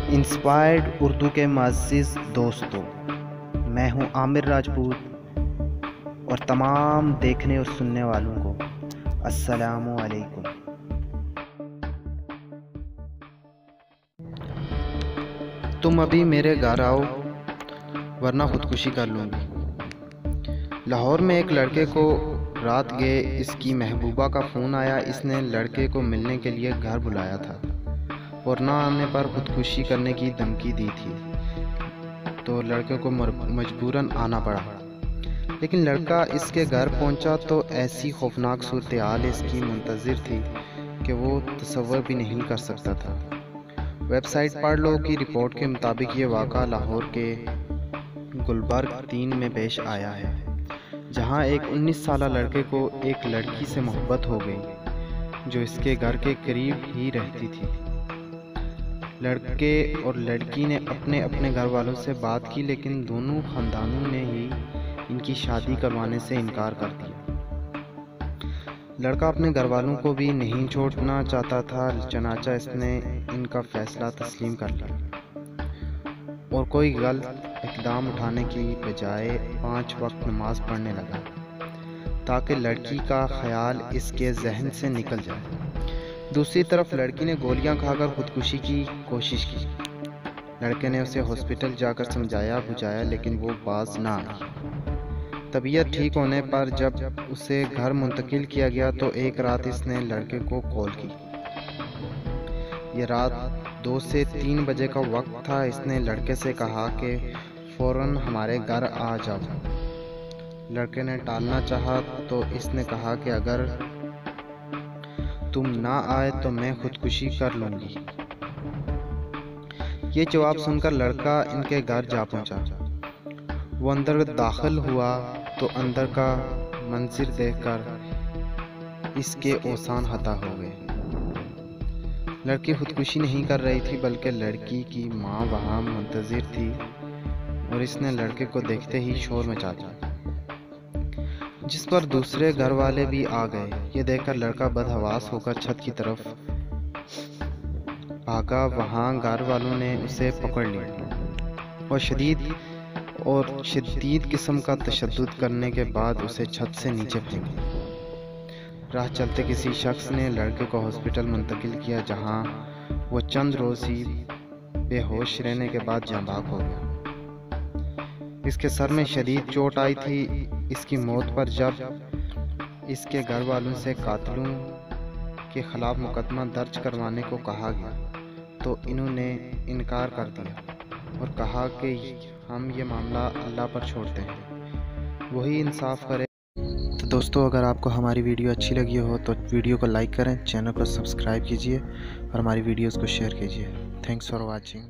Inspired Urdu के मुअज़्ज़िज़ दोस्तों, मैं हूं आमिर राजपूत और तमाम देखने और सुनने वालों को अस्सलामु अलैकुम। तुम अभी मेरे घर आओ वरना खुदकुशी कर लूँगी। लाहौर में एक लड़के को रात गए इसकी महबूबा का फ़ोन आया। इसने लड़के को मिलने के लिए घर बुलाया था और ना आने पर खुदकुशी करने की धमकी दी थी, तो लड़के को मजबूरन आना पड़ा। लेकिन लड़का इसके घर पहुंचा तो ऐसी खौफनाक सूरत-ए-हाल इसकी मुंतज़िर थी कि वो तसव्वुर भी नहीं कर सकता था। वेबसाइट पढ़ लो की रिपोर्ट के मुताबिक ये वाक़ा लाहौर के गुलबर्ग 3 में पेश आया है, जहां एक 19 साला लड़के को एक लड़की से मोहब्बत हो गई जो इसके घर के करीब ही रहती थी। लड़के और लड़की ने अपने अपने घर वालों से बात की, लेकिन दोनों ख़ानदानों ने ही इनकी शादी करवाने से इनकार कर दिया। लड़का अपने घर वालों को भी नहीं छोड़ना चाहता था, चनाचा इसने इनका फ़ैसला तस्लीम कर लिया और कोई गलत इक़दाम उठाने की बजाय 5 वक्त नमाज पढ़ने लगा ताकि लड़की का ख्याल इसके जहन से निकल जाए। दूसरी तरफ लड़की ने गोलियां खाकर खुदकुशी की कोशिश की। लड़के ने उसे हॉस्पिटल जाकर समझाया बुझाया, लेकिन वो बाज ना आई। तबीयत ठीक होने पर जब उसे घर मुंतकिल किया गया तो एक रात इसने लड़के को कॉल की। ये रात 2 से 3 बजे का वक्त था। इसने लड़के से कहा कि फ़ौरन हमारे घर आ जाओ। लड़के ने टालना चाहा तो इसने कहा कि अगर तुम ना आए तो मैं खुदकुशी कर लूँगी। ये जवाब सुनकर लड़का इनके घर जा पहुँचा। वो अंदर दाखिल हुआ तो अंदर का मंजर देखकर इसके औसान हता हो गए। लड़की खुदकुशी नहीं कर रही थी, बल्कि लड़की की माँ वहाँ मुंतज़िर थी और इसने लड़के को देखते ही शोर मचा दिया, जिस पर दूसरे घर वाले भी आ गए। ये देखकर लड़का बदहवास होकर छत की तरफ भागा। वहाँ घर वालों ने उसे पकड़ लिया और शदीद किस्म का तशद्दुद करने के बाद उसे छत से नीचे फेंक दिया। राह चलते किसी शख्स ने लड़के को हॉस्पिटल मुंतकिल किया, जहाँ वो चंद रोज़ ही बेहोश रहने के बाद जाँ बाग हो गया। इसके सर में शदीद चोट आई थी। इसकी मौत पर जब इसके घर वालों से कातिलों के ख़िलाफ़ मुकदमा दर्ज करवाने को कहा गया तो इन्होंने इनकार कर दिया और कहा कि हम ये मामला अल्लाह पर छोड़ते हैं, वही इंसाफ करे। तो दोस्तों, अगर आपको हमारी वीडियो अच्छी लगी हो तो वीडियो को लाइक करें, चैनल को सब्सक्राइब कीजिए और हमारी वीडियोज़ को शेयर कीजिए। Thanks for watching.